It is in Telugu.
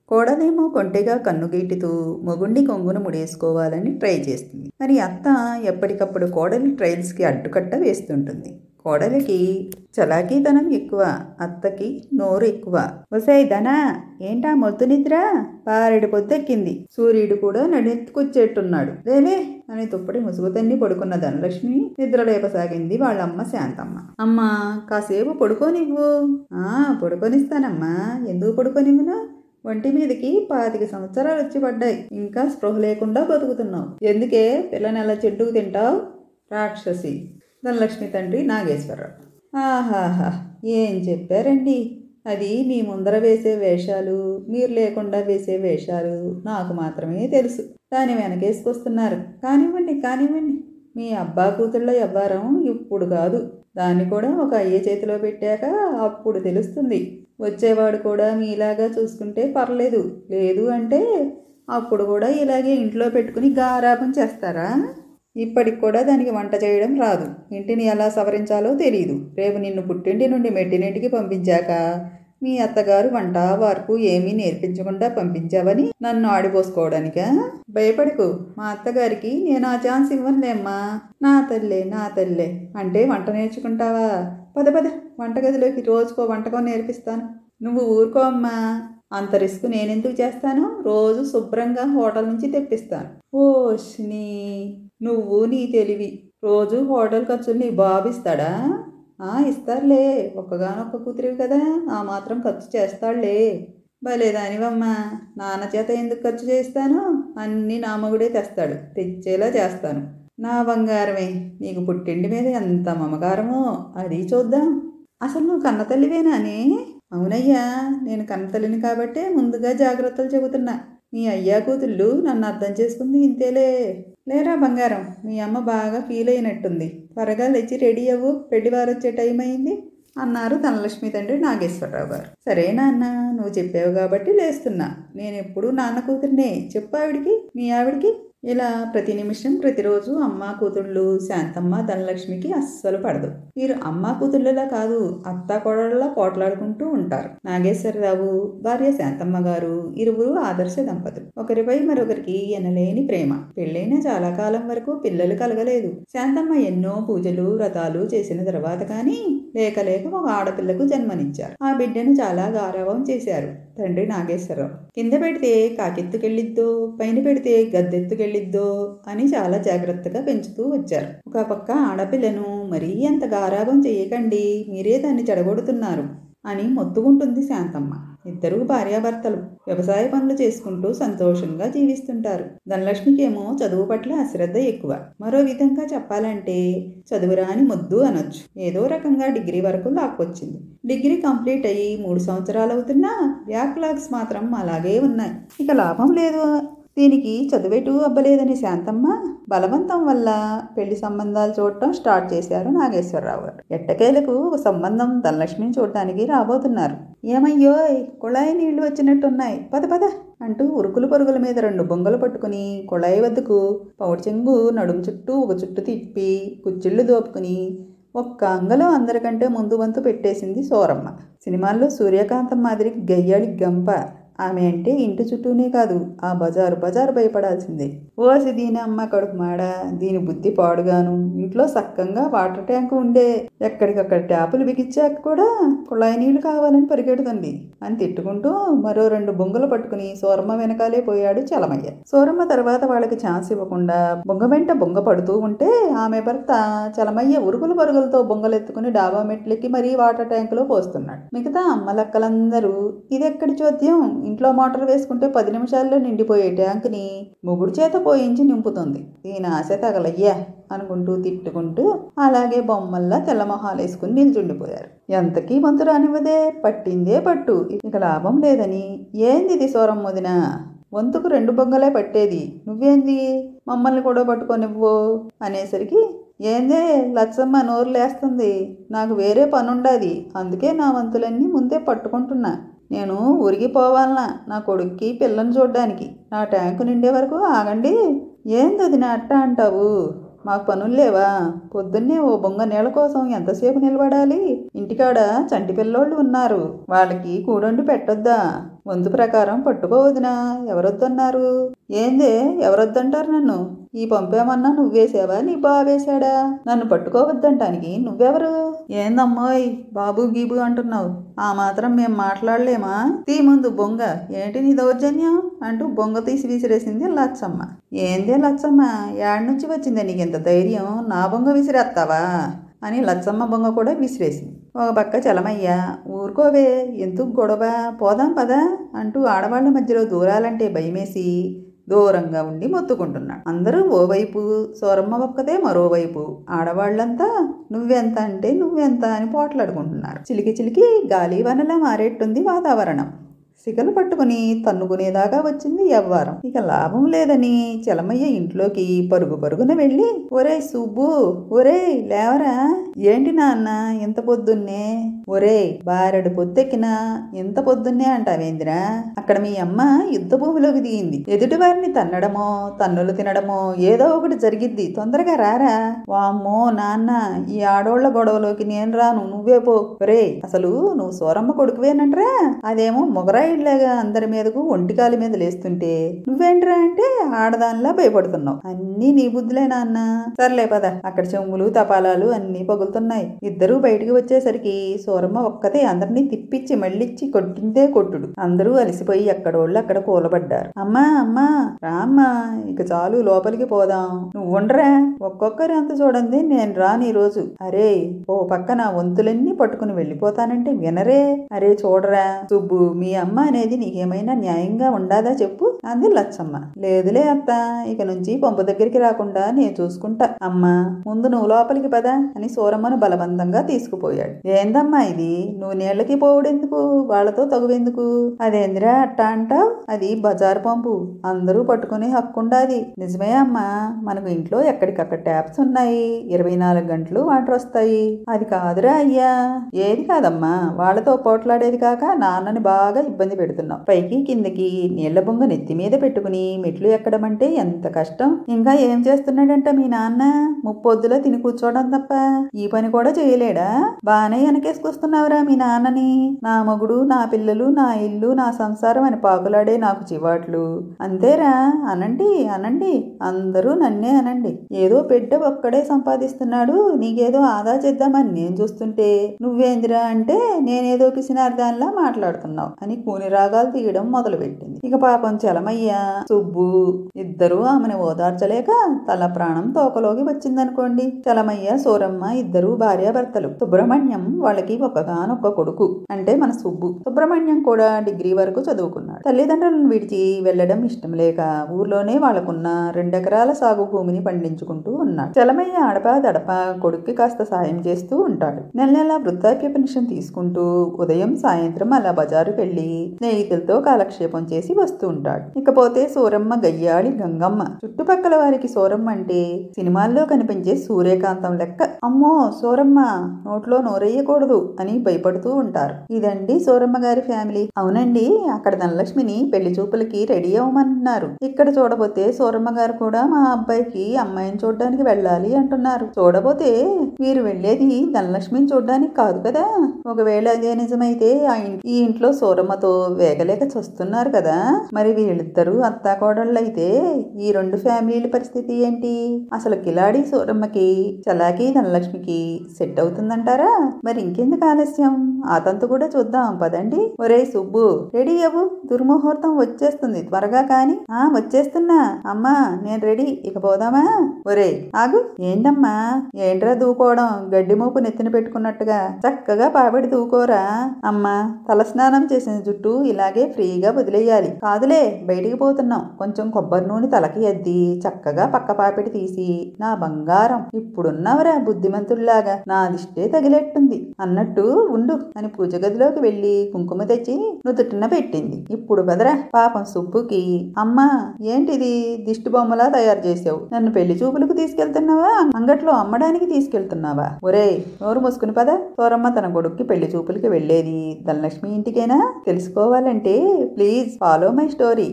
కోడలేమో కొంటెగా కన్నుగీటుతూ మొగుణ్ణి కొంగున ముడేసుకోవాలని ట్రై చేస్తుంది. మరి అత్త ఎప్పటికప్పుడు కోడలి ట్రయల్స్కి అడ్డుకట్ట వేస్తుంటుంది. కోడలికి చలాకీతనం ఎక్కువ, అత్తకి నోరు ఎక్కువ. ఒసేయ్ ధనా, ఏంటా మొద్దు నిద్ర? పారెడు పొద్దెక్కింది, సూర్యుడు కూడా నడెత్తుకొచ్చేట్టున్నాడు. లేలే అని తుప్పటి ముసుగుతన్ని పడుకున్న ధనలక్ష్మి నిద్రలేపసాగింది వాళ్ళమ్మ శాంతమ్మ. అమ్మా, కాసేపు పడుకోనివ్వు. పడుకొనిస్తానమ్మా. ఎందుకు పడుకోనివ్వను? ఒంటి మీదకి 25 సంవత్సరాలు వచ్చి పడ్డాయి, ఇంకా స్పృహ లేకుండా బతుకుతున్నావు. ఎందుకే పిల్లని అలా చెడ్డుకు తింటావు? రాక్షసి. ధనలక్ష్మి తండ్రి నాగేశ్వరరావు. ఆహాహా, ఏం చెప్పారండి. అది మీ ముందర వేసే వేషాలు, మీరు లేకుండా వేసే వేషాలు నాకు మాత్రమే తెలుసు. దాన్ని వెనకేసుకొస్తున్నారు. కానివ్వండి కానివ్వండి, మీ అబ్బా కూతుళ్ళ వ్యవహారం ఇప్పుడు కాదు. దాన్ని కూడా ఒక అయ్య చేతిలో పెట్టాక అప్పుడు తెలుస్తుంది. వచ్చేవాడు కూడా మీలాగా చూసుకుంటే పర్లేదు, లేదు అంటే అప్పుడు కూడా ఇలాగే ఇంట్లో పెట్టుకుని గారాబం చేస్తారా? ఇప్పటికి కూడా దానికి వంట చేయడం రాదు, ఇంటిని ఎలా సవరించాలో తెలియదు. రేపు నిన్ను పుట్టింటి నుండి మెట్టినింటికి పంపించాక మీ అత్తగారు వంట వార్పు ఏమీ నేర్పించకుండా పంపించావని నన్ను ఆడిపోసుకోవడానికా? భయపడకు, మా అత్తగారికి నేను ఆ ఛాన్స్ ఇవ్వనులేమ్మా. నా తల్లే అంటే వంట నేర్చుకుంటావా? పద పద, వంటగదిలోకి రోజుకో వంటకం నేర్పిస్తాను. నువ్వు ఊరుకో అమ్మా. అంత రిస్క్ నేనెందుకు చేస్తాను? రోజు శుభ్రంగా హోటల్ నుంచి తెప్పిస్తాను. ఓష్ని, నువ్వు నీ తెలివి. రోజు హోటల్ ఖర్చులు నీ బాబు ఇస్తాడా? ఇస్తారులే, ఒక్కగానొక్క కూతురివి కదా, ఆ మాత్రం ఖర్చు చేస్తాడులే. భలేదానివమ్మా. నాన్న చేత ఎందుకు ఖర్చు చేస్తాను? అన్నీ నా మగుడే తెస్తాడు, తెచ్చేలా చేస్తాను. నా బంగారమే, నీకు పుట్టింటి మీద ఎంత మమకారమో అది చూద్దాం. అసలు నువ్వు కన్నతల్లివేనానే? అవునయ్యా, నేను కన్నతల్లిని కాబట్టే ముందుగా జాగ్రత్తలు చెబుతున్నా. మీ అయ్యా కూతుళ్ళు నన్ను అర్థం చేసుకుంది ఇంతేలే. లేరా బంగారం, మీ అమ్మ బాగా ఫీల్ అయినట్టుంది. త్వరగా లేచి రెడీ అవ్వు, పెళ్లివారు వచ్చే టైం అయింది అన్నారు ధనలక్ష్మి తండ్రి నాగేశ్వరరావు గారు. సరే నాన్న, నువ్వు చెప్పావు కాబట్టి లేస్తున్నా. నేను ఎప్పుడు నాన్న కూతురినే, చెప్పు ఆవిడికి, మీ ఆవిడికి. ఇలా ప్రతి నిమిషం ప్రతిరోజు అమ్మ కూతుళ్ళు శాంతమ్మ ధనలక్ష్మికి అస్సలు పడదు. మీరు అమ్మ కూతుళ్ళలా కాదు, అత్త కోడళ్ళలా పోట్లాడుకుంటూ ఉంటారు. నాగేశ్వరరావు భార్య శాంతమ్మ గారు ఇరువురు ఆదర్శ దంపతులు. ఒకరిపై మరొకరికి ఎనలేని ప్రేమ. పెళ్ళైన చాలా కాలం వరకు పిల్లలు కలగలేదు. శాంతమ్మ ఎన్నో పూజలు వ్రతాలు చేసిన తర్వాత కానీ లేక ఒక ఆడపిల్లకు జన్మనిచ్చారు. ఆ బిడ్డను చాలా గారావం చేశారు తండ్రి నాగేశ్వరరావు. కింద పెడితే కాకెత్తుకెళ్ళిద్దో, పైన పెడితే గద్దెత్తుకెళ్ళిద్దో అని చాలా జాగ్రత్తగా పెంచుతూ వచ్చారు. ఒక పక్క ఆడపిల్లను మరీ అంత గారాబం చేయకండి, మీరే దాన్ని చెడగొడుతున్నారు అని మొత్తుకుంటుంది శాంతమ్మ. ఇద్దరూ భార్యాభర్తలు వ్యవసాయ పనులు చేసుకుంటూ సంతోషంగా జీవిస్తుంటారు. ధనలక్ష్మికేమో చదువు పట్ల అశ్రద్ధ ఎక్కువ. మరో విధంగా చెప్పాలంటే చదువురాని మొద్దు అనొచ్చు. ఏదో రకంగా డిగ్రీ వరకు లాక్కొచ్చింది. డిగ్రీ కంప్లీట్ అయ్యి 3 సంవత్సరాలు అవుతున్నా బ్యాక్లాగ్స్ మాత్రం అలాగే ఉన్నాయి. ఇక లాభం లేదు, దీనికి చదువేటూ అబ్బలేదని శాంతమ్మ బలవంతం వల్ల పెళ్లి సంబంధాలు చూడటం స్టార్ట్ చేశారు నాగేశ్వరరావు గారు. ఎట్టకేలకు ఒక సంబంధం ధనలక్ష్మిని చూడటానికి రాబోతున్నారు. ఏమయ్యో, కుళాయి నీళ్లు వచ్చినట్టున్నాయి, పద పద అంటూ ఉరుకులు పరుగుల మీద 2 బొంగలు పట్టుకుని కుళాయి వద్దకు పౌడి చెంగు నడుము చుట్టూ ఒక చుట్టు తిప్పి కుచ్చిళ్ళు దోపుకుని ఒక్క అంగలో అందరికంటే ముందు వంతు పెట్టేసింది సోరమ్మ. సినిమాల్లో సూర్యకాంతం మాదిరి గయ్యాళి గంప ఆమె అంటే ఇంటి చుట్టూనే కాదు, ఆ బజారు భయపడాల్సిందే. ఓసి దీని అమ్మ కడుపు మాడ, దీని బుద్ధి పాడుగాను. ఇంట్లో సక్కంగా వాటర్ ట్యాంకు ఉండే, ఎక్కడికక్కడ ట్యాపులు బిగించాక కూడా కుళాయి నీళ్లు కావాలని పరిగెడుతుంది అని తిట్టుకుంటూ మరో 2 బొంగలు పట్టుకుని సోరమ్మ వెనకాలే పోయాడు చలమయ్య. సోరమ్మ తర్వాత వాళ్ళకి ఛాన్స్ ఇవ్వకుండా బొంగ వెంట బొంగ పడుతూ ఉంటే ఆమె భర్త చలమయ్య ఉరుకులు పరుగులతో బొంగలెత్తుకుని డాబా మెట్లెక్కి మరీ వాటర్ ట్యాంకులో పోస్తున్నాడు. మిగతా అమ్మలక్కలందరూ ఇదెక్కడి చోద్యం, ఇంట్లో మోటార్ వేసుకుంటే 10 నిమిషాల్లో నిండిపోయే ట్యాంకుని మొగుడు చేత పోయించి నింపుతుంది, దీని ఆశ తగలయ్యా అనుకుంటూ తిట్టుకుంటూ అలాగే బొమ్మల్లా తెల్లమొహాలేసుకుని నిల్చుండిపోయారు. ఎంతకీ వంతు రానివ్వదే, పట్టిందే పట్టు, ఇక లాభం లేదని. ఏంది ఇది సోరమ్మొదిన, వంతుకు 2 బొంగలే పట్టేది, నువ్వేంది మమ్మల్ని కూడా పట్టుకొనివ్వు అనేసరికి, ఏందే లచ్చమ్మ నోరు లేస్తుంది, నాకు వేరే పనుండాది, అందుకే నా వంతులన్నీ ముందే పట్టుకుంటున్నా. నేను ఉరిగిపోవాలనా నా కొడుక్కి పిల్లని చూడ్డానికి, నా ట్యాంకు నిండే వరకు ఆగండి. ఏందది నా అట్ట అంటావు, మాకు పనులు లేవా? పొద్దున్నే ఓ బొంగ నీళ్ళ కోసం ఎంతసేపు నిలబడాలి? ఇంటికాడ చంటి పిల్లోళ్ళు ఉన్నారు, వాళ్ళకి కూడొండి పెట్టొద్దా? వంతు ప్రకారం పట్టుకోవద్దునా, ఎవరొద్దన్నారు? ఏందే ఎవరొద్దంటారు నన్ను? ఈ పంపేమన్నా నువ్వేసావా నీ బావేశాడా? నన్ను పట్టుకోవద్దంటానికి నువ్వెవరు? ఏందమ్మోయ్ బాబు గీబు అంటున్నావు? ఆ మాత్రం మేం మాట్లాడలేమా? తీ ముందు బొంగ, ఏంటి నీ దౌర్జన్యం అంటూ బొంగ తీసి విసిరేసింది లచ్చమ్మ. ఏందే లచ్చమ్మ, యాడ్ నుంచి వచ్చిందే నీకింత ధైర్యం? నా బొంగ విసిరేస్తావా అని లచ్చమ్మ బొంగ కూడా విసిరేసింది. ఒక పక్క చలమయ్య, ఊరుకోవే ఎందుకు గొడవ, పోదాం పదా అంటూ ఆడవాళ్ల మధ్యలో దూరాలంటే భయమేసి దూరంగా ఉండి మొత్తుకుంటున్నాడు. అందరూ ఓవైపు, సోరమ్మ ఒక్కతే మరోవైపు. ఆడవాళ్లంతా నువ్వెంత అంటే నువ్వెంత అని పోట్లాడుకుంటున్నారు. చిలికి చిలికి గాలి వనలా మారేట్టుంది వాతావరణం. సిగలు పట్టుకుని తన్నుకునేదాకా వచ్చింది యవ్వారం. ఇక లాభం లేదని చలమయ్య ఇంట్లోకి పరుగు పరుగున వెళ్ళి, ఒరే సుబ్బు, ఒరే లేవరా, ఏంటి నాన్న ఇంత పొద్దున్నే? ఒరే బారెడు పొద్దెక్కినా ఇంత పొద్దున్నే అంటావేందిరా? అక్కడ మీ అమ్మ యుద్ధ భూమిలోకి దిగింది. ఎదుటి వారిని తన్నడమో తన్నులు తినడమో ఏదో ఒకటి జరిగిద్ది, తొందరగా రారా. వామ్మో నాన్న, ఈ ఆడోళ్ల గొడవలోకి నేను రాను, నువ్వే పో. ఒరే అసలు నువ్వు సోరమ్మ కొడుకువేనంట్రా? అదేమో మొగరాయి ఇళ్ళగా అందరి మీదకు ఒంటికాలి మీద లేస్తుంటే నువ్వేంట్రా అంటే ఆడదానిలా భయపడుతున్నావు. అన్నీ నీ బుద్ధులే నాన్న. సర్లే పద, అక్కడ చెమ్ములు తపాలాలు అన్నీ పగులుతున్నాయి. ఇద్దరూ బయటికి వచ్చేసరికి సూరమ్మ ఒక్కతే అందరినీ తిప్పిచ్చి మళ్ళిచ్చి కొట్టిందే కొట్టుడు. అందరూ అలసిపోయి ఎక్కడోళ్ళు అక్కడ కూలబడ్డారు. అమ్మా అమ్మా రామ్మా, ఇక చాలు లోపలికి పోదాం. నువ్వుండ్రా, ఒక్కొక్కరి అంత చూడండి, నేను రాను ఈ రోజు. అరే ఓ పక్క నా వంతులన్నీ పట్టుకుని వెళ్ళిపోతానంటే వినరే. అరే చూడరా సుబ్బు, మీ అమ్మ అనేది నీకేమైనా న్యాయంగా ఉండాదా చెప్పు అంది లచ్చమ్మ. లేదులే అత్త, ఇక నుంచి పంపు దగ్గరికి రాకుండా నేను చూసుకుంటా. అమ్మా ముందు నువ్వు లోపలికి పదా అని సూరమ్మను బలవంతంగా తీసుకుపోయాడు. ఏందమ్మా ఇది, నువ్వు నీళ్ళకి పోవుడెందుకు, వాళ్లతో తగువెందుకు? అదేందిరా అట్టా అంటావు? అది బజారు పంపు, అందరూ పట్టుకునే హక్కుండాది. నిజమే అమ్మా, మనకు ఇంట్లో ఎక్కడికక్కడ ట్యాప్స్ ఉన్నాయి, 24 గంటలు వాటర్ వస్తాయి. అది కాదురా అయ్యా. ఏది కాదమ్మా, వాళ్లతో పోట్లాడేది కాక నాన్నని బాగా ఇబ్బంది పెడుతున్నావు. పైకి కిందకి నీళ్ల బొంగ నెత్తి మీద పెట్టుకుని మెట్లు ఎక్కడం అంటే ఎంత కష్టం. ఇంకా ఏం చేస్తున్నాడంట మీ నాన్న? ముప్పొద్దులో తిని కూర్చోవడం తప్ప ఈ పని కూడా చేయలేడా? బానే వెనకేసుకొస్తున్నావురా మీ నాన్నని. నా మగుడు, నా పిల్లలు, నా ఇల్లు, నా సంసారం అని పాకులాడే నాకు చివాట్లు. అంతేరా, అనండి అనండి, అందరూ నన్నే అనండి. ఏదో బిడ్డ ఒక్కడే సంపాదిస్తున్నాడు, నీకేదో ఆదా చేద్దామని నేను చూస్తుంటే నువ్వేందిరా అంటే నేనేదో పిసినార్దానిలా మాట్లాడుతున్నావు అని కూని రాగాలు తీయడం మొదలుపెట్టింది. ఇక పాపం చలమయ్య, సుబ్బు ఇద్దరూ ఆమెను ఓదార్చలేక తల ప్రాణం తోకలోకి వచ్చిందనుకోండి. చలమయ్య సూరమ్మ ఇద్దరూ భార్యాభర్తలు. సుబ్రహ్మణ్యం వాళ్ళకి ఒకగానొక్క కొడుకు, అంటే మన సుబ్బు. సుబ్రహ్మణ్యం కూడా డిగ్రీ వరకు చదువుకున్నాడు. తల్లిదండ్రులను విడిచి వెళ్లడం ఇష్టం లేక ఊర్లోనే వాళ్లకున్న 2 ఎకరాల సాగు భూమిని పండించుకుంటూ ఉన్నాడు. చలమయ్య అడపా దడపా కొడుక్కి కాస్త సాయం చేస్తూ ఉంటాడు. నెల నెల వృద్ధాప్య పెన్షన్ తీసుకుంటూ ఉదయం సాయంత్రం అలా బజారుకి వెళ్లి స్నేహితులతో కాలక్షేపం చేసి వస్తూ ఉంటాడు. ఇకపోతే సూరమ్మ గయ్యాళి గంగమ్మ. చుట్టుపక్కల వారికి సూరమ్మ అంటే సినిమాల్లో కనిపించే సూర్యకాంతం లెక్క. అమ్మో సూరమ్మ, నోట్లో నోరేయకూడదు అని భయపడుతూ ఉంటారు. ఇదండి సూరమ్మ గారి ఫ్యామిలీ. అవునండి, అక్కడ ధనలక్ష్మిని పెళ్లి చూపులకి రెడీ అవ్వమన్నారు. ఇక్కడ చూడబోతే సూరమ్మ గారు కూడా మా అబ్బాయికి అమ్మాయిని చూడడానికి వెళ్ళాలి అంటున్నారు. చూడబోతే వీరు వెళ్లేది ధనలక్ష్మిని చూడడానికి కాదు కదా. ఒకవేళ అదే నిజమైతే ఈ ఇంట్లో సూరమ్మతో వేగలేక చస్తున్నారు కదా. మరి వీళ్ళిద్దరూ అత్తాకోడళ్ళైతే ఈ 2 ఫ్యామిలీల పరిస్థితి ఏంటి? అసలు కిలాడి సూరమ్మకి చలాకీ ధనలక్ష్మికి సెట్ అవుతుందంటారా? మరి ఇంకెందుకు ఆలస్యం, ఆ తంతు కూడా చూద్దాం పదండి. ఒరే సుబ్బు, రెడీ అవ్వు, దుర్ముహూర్తం వచ్చేస్తుంది, త్వరగా కాని. వచ్చేస్తున్నా అమ్మా, నేను రెడీ, ఇక పోదామా? ఒరే ఆగు, ఏంటమ్మా, ఏంట్రా దూకోవడం, గడ్డి మోపు నెత్తిన పెట్టుకున్నట్టుగా? చక్కగా పాపిడి దూకోరా అమ్మా. తలస్నానం చేసిన జుట్టు ఇలాగే ఫ్రీగా వదిలేయాలి. కాదులే, బయటికి పోతున్నాం, కొంచెం కొబ్బరి నూనె తలకి అద్ది చక్కగా పక్క పాపిడి తీసి, నా బంగారం ఇప్పుడున్నవరా బుద్ధిమంతుల్లాగా, నా దిష్టే తగిలేట్టుంది అన్నట్టు ఉండు అని పూజ గదిలోకి వెళ్లి కుంకుమ తెచ్చి నుదుటిన పెట్టింది. ఇప్పుడు బదరా. పాపం సుబ్బుకి, అమ్మా ఏంటిది దిష్టి బొమ్మలా తయారు చేసావు, నన్ను పెళ్లి చూపులకు తీసుకెళ్తున్నావా, అంగట్లో అమ్మడానికి తీసుకెళ్తున్నావా? ఒరే నోరు మూసుకుని పద. సూరమ్మ తన కొడుక్కి పెళ్లి చూపులకి వెళ్లేది ధనలక్ష్మి ఇంటికేనా? తెలుసుకోవాలంటే ప్లీజ్ ఫాలో మై స్టోరీ.